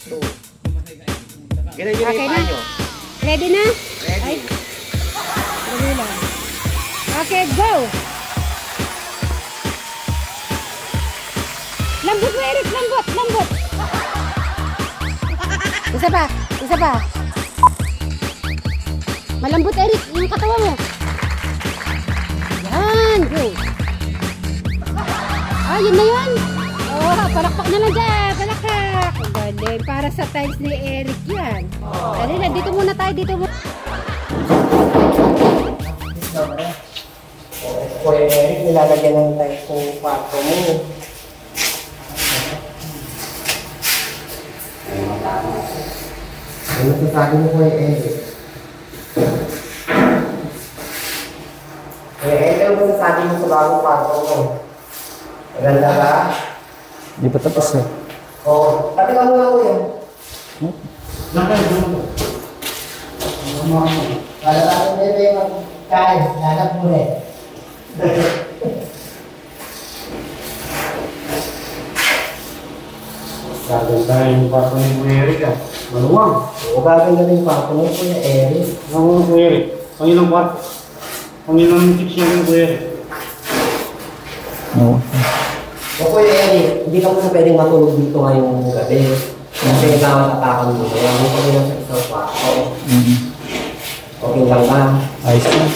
Okay na? Ready na? Ready. Ready lang. Okay, go! Lambot mo, Eric! Lambot! Lambot! Isa pa! Isa pa! Malambot, Eric! Yung katawa mo! Yan! Go! Ah, yun na yun! Oh, palakpak na lang dyan! Palakpak! Galing! Para sa tiles ni Eric yan! Dali na, dito muna tayo! Dito muna! Kuya Eric, nilalagyan ng tiles ng kwarto mo. Ano masasabi mo, Kuya Eric? Kuya Eric, ano masasabi mo sa bagong kwarto mo? Maganda ba? Di pa tapos eh. Oo. Pati ka muna, Kuya. Para natin bebe magkain, lalap mo rin. Gaganda yung kwarto ni Kuya Eric ah. Maluwang. Oo, gaganda rin yung kwarto mo, Kuya Eric. Ano Kuya Eric? Pangilang kwarto? Pangilang kitchen yung Kuya Eric? Oo. O Kuya Eric, hindi ka muna pwedeng matulog dito ngayong gabi. Kasi kailangan atakan mo. Kaya mo kami lang sa isang kwarto. Okay lang ba? Ayos na.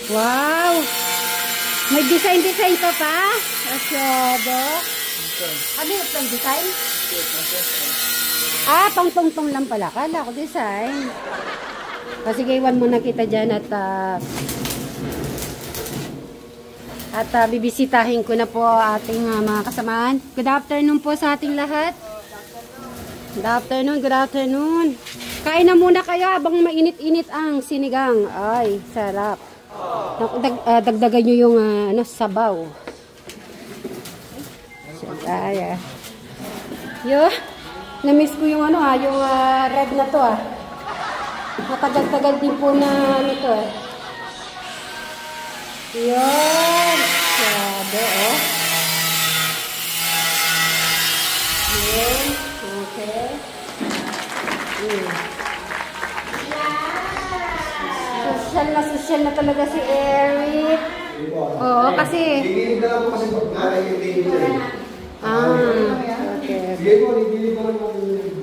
Wow! May design-design ka pa? Asyado. Ano yung pang design? Ah, pang-tong-tong lang pala. Kala ko design. Kasi iwan mo na kita dyan at bibisitahin ko na po ating mga kasamahan. Good afternoon po sa ating lahat. Good afternoon, good afternoon. Kain na muna kayo habang mainit-init ang sinigang. Ay, sarap. Dagdagan nyo yung sabaw. Ay, yo, na-miss ko yung yung red na to Matagal-tagal din po na to Yun. Sabi, Yun. Okay. Social na talaga si Eric. Oo, kasi... Digilig na lang po kasi pagkain yung table. Okay. Sige po, digilig na lang po.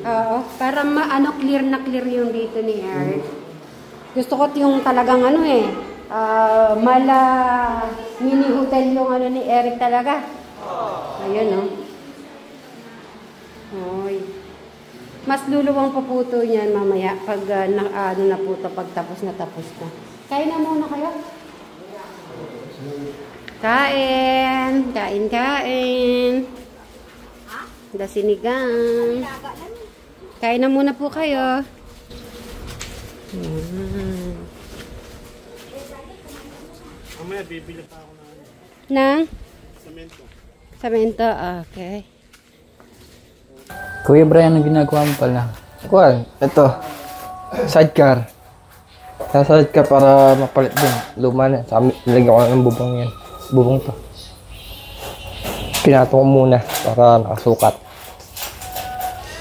Oo, para clear na clear yung dito ni Eric. Gusto ko yung talagang mala mini hotel yung ni Eric talaga. Ayun, Oy. Mas luluwang pa po ito niyan mamaya pag na po ito, pag tapos na. Kain na muna kayo. Kain. Da sinigang. Kain na muna po kayo. Mamaya bibili pa ako ng semento. Semento, okay. Kuya Brian, ang ginagawa mo pala? Kuwan, ito. Sidecar. Sa sidecar para mapalit din. Luma na. Nilagyan ko ng bubong yan. Bubong to. Pinato ko muna para nakasukat.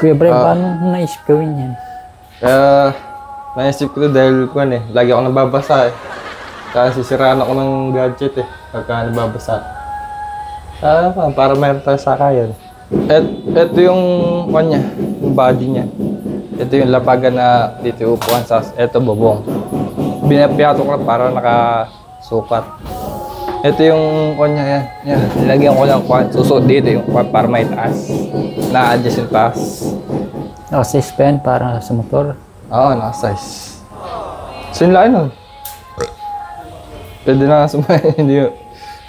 Kuya Brian, paano naisip gawin yan? Kaya naisip ko to dahil lagi ako nababasa Kaya sisiraan ako ng gadget pagka nababasa. Para mayroon tayo sakayan. Ito yung yung body niya. Ito yung lapagan na dito upuan sa ito bubong. Binapiato ko na para nakasukat. Ito yung yan. Nilagyan ko lang susot dito yung para may taas. Na-adjust yung taas. Naka-size pa yan para sa motor? Oo, naka-size. So yun lang nun. Pwede na sumay, hindi yung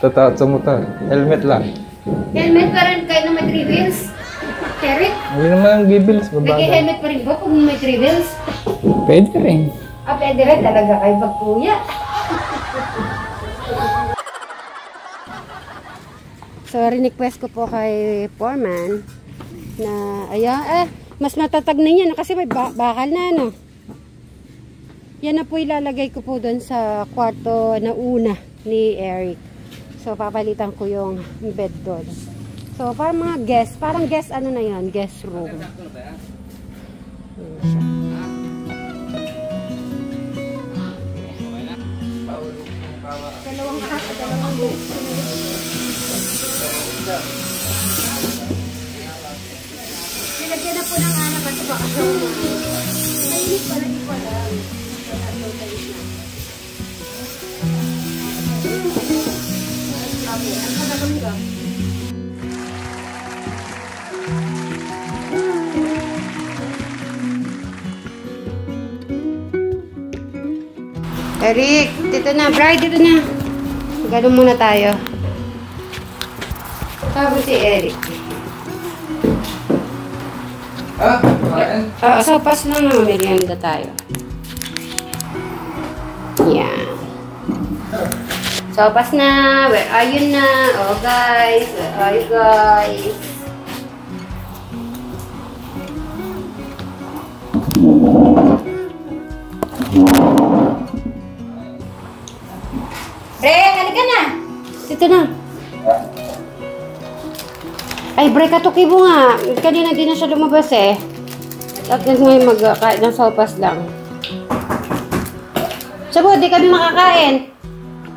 tataot sa motor. Helmet lang. Helmet pa rin kayo na may 3 wheels? Eric? Hindi naman ang gibbils, babaga. Nag-helmet pa rin ba kung may 3 wheels? Pwede rin. Pwede rin talaga kayo pagkuya. So, request ko po kay Foreman na, mas matatag na yan kasi may bakal na, Yan na po ilalagay ko po doon sa kwarto na una ni Eric. So, papalitan ko yung bed doon. So, parang mga guest. Parang guest ano na yan? Guest room. Ayan siya. Dalawang book. Nilagyan na po ng anak at baka mainit pala, di pala. Ang kagagawin ka? Eric, dito na. Brian, dito na. Ganun muna tayo. Sabi si Eric. Sopas lang na. Merienda tayo. Yan. Sopas na. Where are you na? Oh guys. Where are you guys? Halika na. Dito na. Ay, break katuki mo nga. Kanina din na siya lumabas eh. Tapos ngayon magkain ng sopas lang. Sabi, di kami makakain.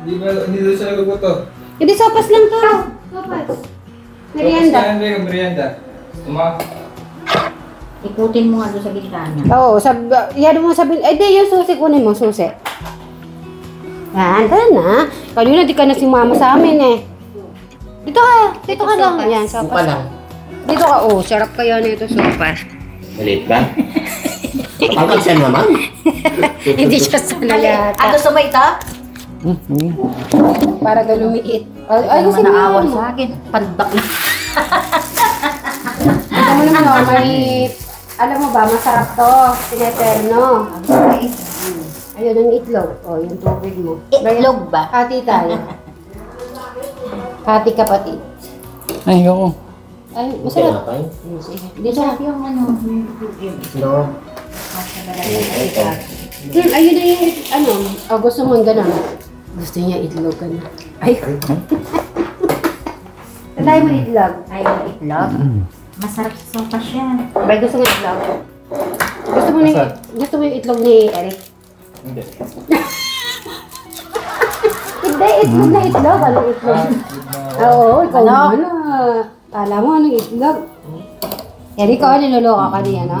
Hindi doon siya naguguto. Hindi, sopas lang to. Sopas. Merienda. Merienda. Ikutin mo nga doon sa gitna niya. Oo, yan mo sabihin. Eh, di, yung susi kunin mo, susi. Yan, tara na. Kanina di ka na sumama sa amin eh. Dito ka lang. Yan, sopas. Dito ka, oh, sarap kaya na ito sopas. Maliit ba? Pangkal siya naman. Hindi siya sanay yata. Gusto mo ito? Para ka lumiit. Ay, Ano gusto naman mo naawa mo. sa akin? Pandak na. Ito mo naman, oh, may... Alam mo ba, masarap to. Sineterno. Ayun, ang itlog. O, yung tubig mo. Itlog ba? Hati tayo. Hati kapatid. Ay, ako. Ay, masarap. Hindi siya. Yung ano. No. Ayun na yung, ano, gusto mo yung gano'n. Gusto niya itlog ka na. Ay. Tatay mo itlog. Ayaw ng itlog. Masarap sa sopas yan. Bay, gusto mo itlog. Gusto mo yung itlog ni Eric? Hindi. Hindi, itlog na itlog. Anong itlog? Oo, ikaw naman na. Kala mo anong itlog. Eric, ako niloloka ka niya, no?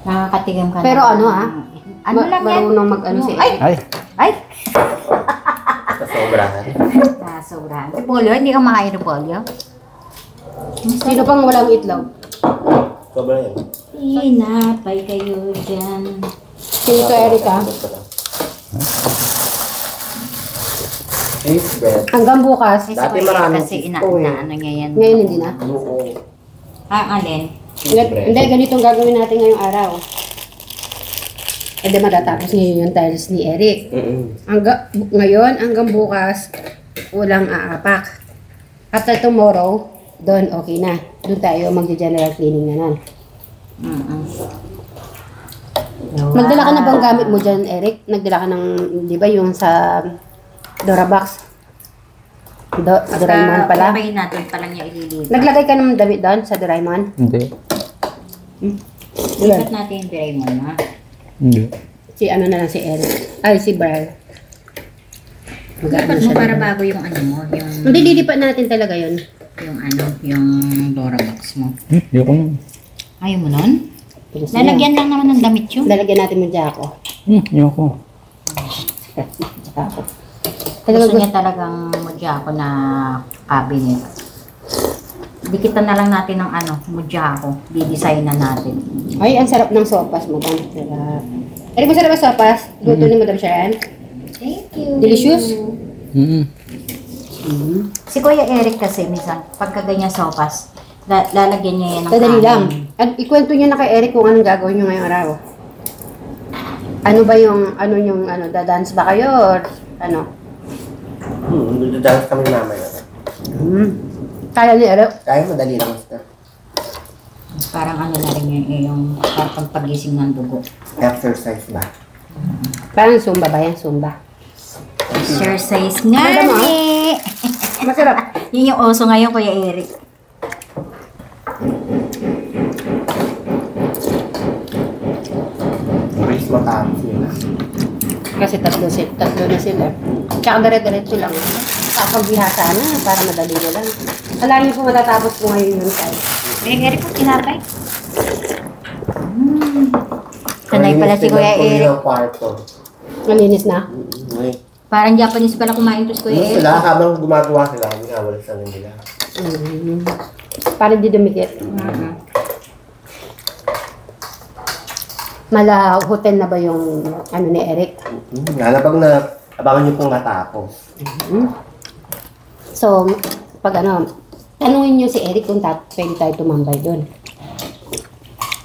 Nakakatigam ka na. Pero ano Ano lang yan? Marunong mag-ano si Eric. Ay. Ay! Sobrahan. Sobrahan. Polio, hindi ka makain ng polio? Sino pang walang itlog? Sobra yan. Hinapay kayo dyan. Sino to, Eric, ha? Favorite. Hanggang bukas. Dati maraming Kasi ito eh. inaano niya yan. Ngayon hindi na. Alin? Hindi, ganitong gagawin natin ngayong araw. Hindi matatapos ngayon yung tiles ni Eric. Ngayon, hanggang bukas, walang aapak. After tomorrow, doon okay na. Doon tayo mag-general cleaning na nun. Nagdala ka na bang gamit mo dyan, Eric? Nagdala ka ng, di ba, yung sa Dorabox? Doraemon pala? Okay natin palang niya ililipat. Naglagay ka ng damit doon sa Doraemon? Hindi. Lipat natin yung Doraemon, ha? Hindi. Si ano na lang si Eric. Ay, si Brian. Lipat mo para bago yung ano mo, yung... Hindi, lilipat natin talaga yun. Yung ano, yung Dorabox mo. Hindi ako nun. Ayaw mo nun? Lalagyan lang naman ng damit yun. Lalagyan natin mo Jaco. Hindi ako. Jaco. Gusto niya talagang mudyako na cabinet. Dikitan na lang natin ng ano, mudyako. Didesign na natin. Ay, ang sarap ng sopas, madam. Sarap. Eric, masarap ang sopas? Luto ni Madam Sharon? Thank you. Delicious? Si Kuya Eric kasi minsan, pagka ganyan sopas, lalagyan niya yan ng Sadali kanin. lang. At ikwento niyo na kay Eric kung anong gagawin niyo ngayong araw. Ano ba yung, dadance ba kayo or ano? Dududance kami mamaya. Kaya ni Eric? Kaya madali lang basta. Parang ano na rin yung parang pagising ng dugo. Exercise ba? Parang Zumba ba yan? Zumba. Exercise nga Alam mo, ni. Masarap. Yun yung oso ngayon, Kuya Eric. Rice matapos nila. Kasi tatlo na sila. Tsaka dire-diretso lang. Kapag bihasa na, para madali na lang. Alam niyo po matatapos po ngayon yun tayo. Kuya Eric po, tinapay. Sanay pala si Kuya Eric. Ang kwarto. Malinis na. Parang Japanese pala kumain to si Kuya Eric. Sila, habang gumagawa sila, binawalis na nila. Para di dumikit. Mala hotel na ba yung ano ni Eric? Lalabang na, abangan niyo pong matapos. So, pag ano, tanungin niyo si Eric kung pwede tayo tumambay doon.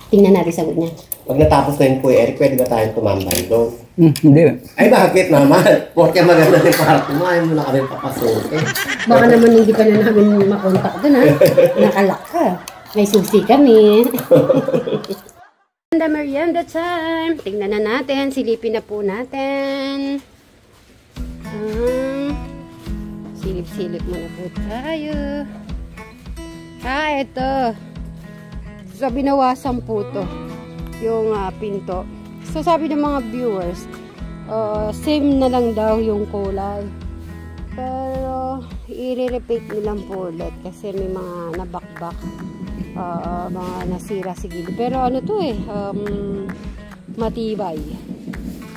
Tingnan natin sagot niya. Pag natapos na yun po, Eric, pwede ba tayong tumambay doon? Hindi. Ay, bakit naman? Porque maganda yung kwarto mo, ayaw mo na kami papasukin. Baka naman hindi ka na namin makontak doon, ha? Nakalak ka. May susi kami. Merienda time. Tingnan na natin. Silipin na po natin. Silip-silip muna po tayo. Ito. So, binawasan po to. Yung pinto. So, sabi ng mga viewers, same na lang daw yung kulay. Pero, i-repeat nilang po ulit kasi may mga nabakbak. Mga nasira sa gilid. Pero ano to matibay.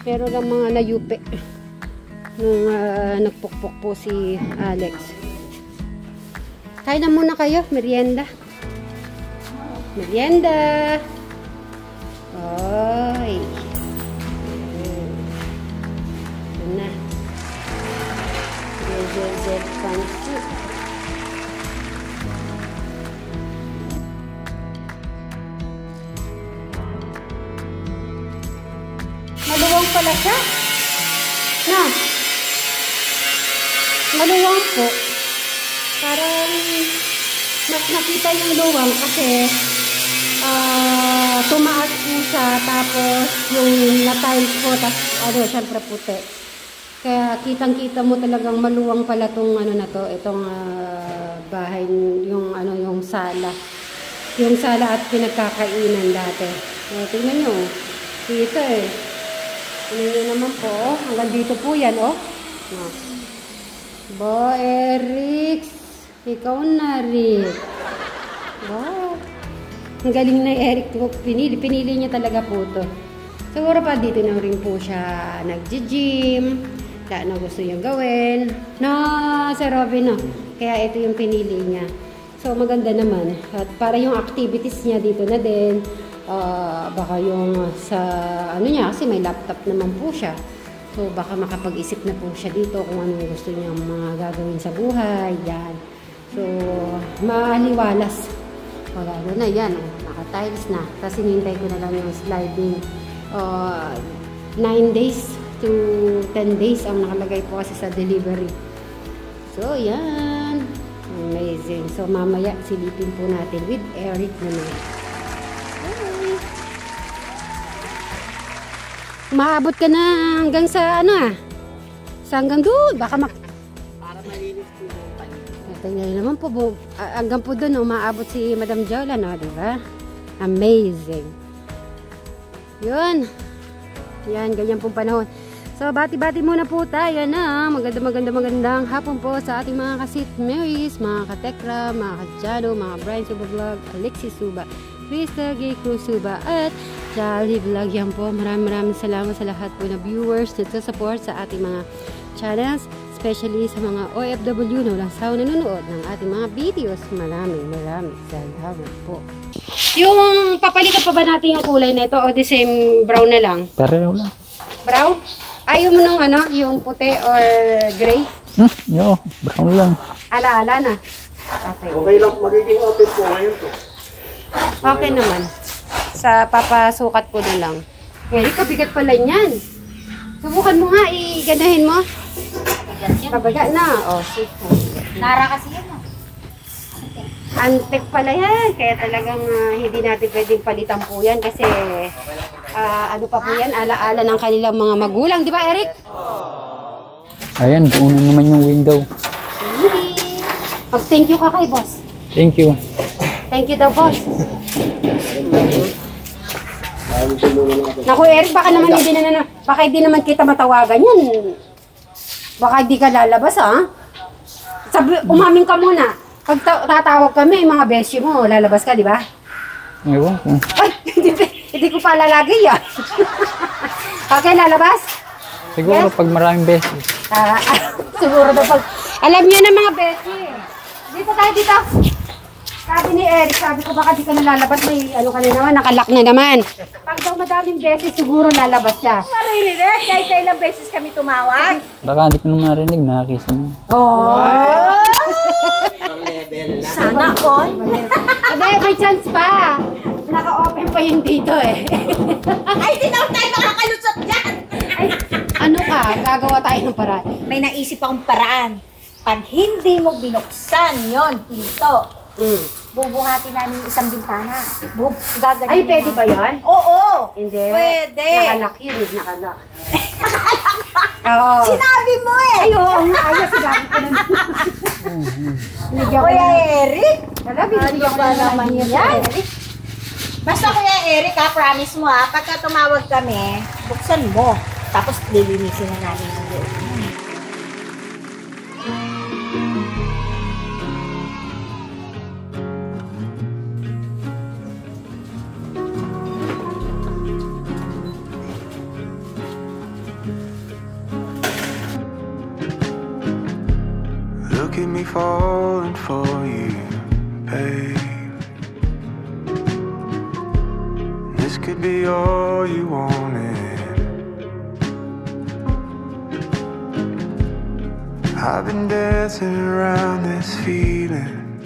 Pero lang mga nayupi nung nagpukpok po si Alex. Kain na muna kayo, merienda. Merienda. Oy. Ito na. Zed pansi. Maluwang pala siya. Na. Maluwang po. Parang nakita yung luwang kasi tumaas po siya tapos yung na-tiles po tapos syempre puti. Kaya kitang-kita mo talagang maluwang pala tong ano na to, itong bahay, yung yung sala. Yung sala at pinagkakainan dati. Tingnan nyo. Dito tingnan nyo naman po. Hanggang dito po yan, Bo, Eric. Ikaw na, Rick. Wow. Ang galing na Eric. Pinili niya talaga po to. Siguro pa dito na rin po siya nag-gym. Kaya na gusto niyang gawin. Si Robin, Kaya ito yung pinili niya. So, maganda naman. At para yung activities niya dito na din. Baka yung sa ano niya, kasi may laptop naman po siya. So, baka makapag-isip na po siya dito kung anong gusto niyang mga gagawin sa buhay. Yan. So, maaliwalas. Wala na yan. Naka-tiles na. Kasi hinintay ko na lang yung sliding 9 days to 10 days ang nakalagay po kasi sa delivery. So, yan. Amazing. So, mamaya silipin po natin with Eric naman. Okay. Maabot ka na hanggang sa sa hanggang doon. Baka para malinis po yung panyo. Tingnan naman po. Hanggang po doon umaabot si Madam Jola, diba? Amazing. Yun. Yan, ganyan pong panahon. So, bati-bati muna po tayo na magandang hapon po sa ating mga kasit Marys, mga katekra, mga kadyano, mga Brian Suba Vlog, Alexis Suba, Krista Gay Cruz Suba, at Jolly Vlog. Yan po, maraming salamat sa lahat po na viewers na support sa ating mga channels, especially sa mga OFW na walang sawa nanonood ng ating mga videos. Maraming salamat po. Yung papalitan pa ba natin yung kulay na ito o the same brown na lang? Pareho lang. Brown? Ayaw mo nung yung puti or gray? Yo, brown lang. Ala na. Okay. Okay lang, magiging open po ngayon to. Okay naman. Sa papasukat ko na lang. Eric, kabigat pala niyan. Subukan mo nga, iganahin mo. Pabaga na. Sige. Nara kasi yan, Antek pala yan. Kaya talagang hindi natin pwedeng palitan po yan kasi ano pa po yan, alaala ng kanilang mga magulang. Di ba, Eric? Ayan, una naman yung window. Sige. Mag-thank you ka kay boss. Thank you. Thank you daw, boss. Naku, Eric, baka naman hindi naman kita matawagan yan. Baka hindi ka lalabas, ha? Umamin ka muna. Pag tatawag kami, mga beshi mo, lalabas ka, di ba? Ewan ko. Ay, hindi ko pa lalagay, ah. Okay, lalabas? Siguro pag maraming beses. Siguro daw pag... Alam niyo na, mga beshi. Dito tayo, dito. Sabi ni Eric, sabi ko baka di ka nalalabas, may ano ka na naman, nakalak na naman. Pag daw madaming beses, siguro lalabas siya. Marinig, kahit ilang beses kami tumawag. Baka hindi ko na marinig, nakakisa mo. Oh! Sana all. Hindi, may chance pa. Naka-open pa yung dito eh. Ay, di na tayo makakalusot dyan. Ay, ano ka, gagawa tayo ng paraan. May naisip akong paraan. Pag hindi mo binuksan yon pinto, bubuhatin namin yung isang bintana. Gaganin Ay, pwede ba yan? Oo! Hindi. Pwede. Nakalak yun, nakalak. Oo. Sinabi mo eh! Ay, oo nga, ayos, sinabi ko naman. Binigyan ko Kuya ng- Eric! Wala, binigyan ko na naman yan. Basta Kuya Eric ha, promise mo ha, pagka tumawag kami, buksan mo. Tapos lilinisin na namin yung loob. Look at me falling for you, babe. This could be all you wanted. I've been dancing around this feeling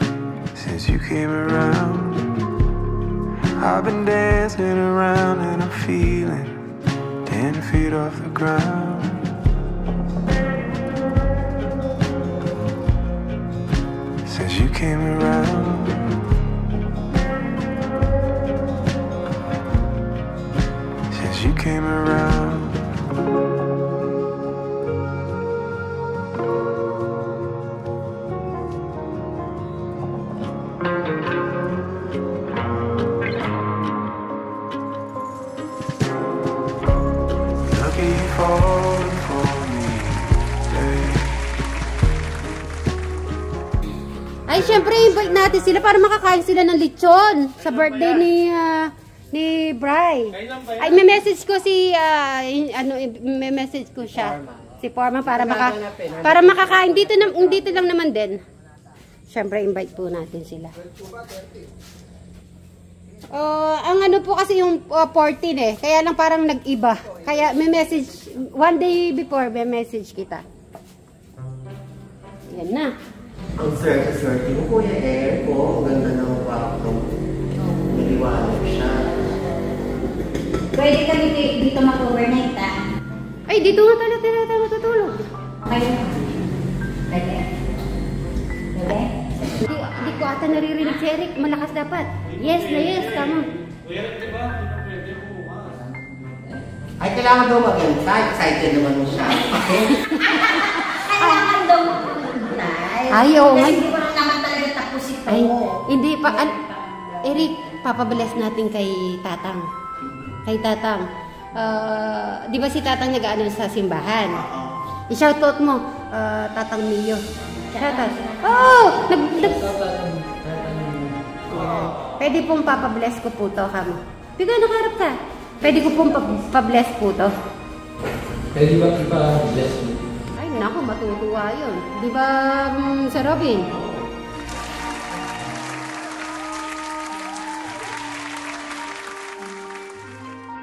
since you came around. I've been dancing around and I'm feeling 10 feet off the ground. Since you came around, since you came around. Look at you falling for me, babe. Ay, syempre, invite natin sila para makakain sila ng lechon sa birthday ni Bri. Ay, may message ko si, may message ko siya. Si Forma para makakain. Dito lang naman din. Syempre, invite po natin sila. Ang ano po kasi yung 14 eh. Kaya lang parang nag-iba. Kaya may message, one day before may message kita. Yan na. Ang swerte-swerte mo, Kuya Eric, oh. Ang ganda ng kwarto. Naliwanag siya. Pwede kami dito mag-overnight Ay, dito nga tayo matutulog. Okay. Pwede. Pwede? Hindi ko ata naririnig si Eric. Malakas dapat. Yes na yes, tama. Ay, kailangan daw maganda. Excited naman mo siya. Kailangan daw mag-overnight. Ay, oo nga. Kasi hindi ko lang naman talaga tapos ito. Ay, hindi pa. Eric, papabless natin kay Tatang. Kay Tatang. Di ba si Tatang nag-ano sa simbahan? I-shoutout mo, Tatang Mio. Shoutout. Oh! Pwede pong papabless ko po to, kamo. Bigay, nakaharap ka. Pwede ko pong pabless po to. Pwede ba ipa-bless mo? Ay, naku, matutuwa yun. Di ba, Sir Robin?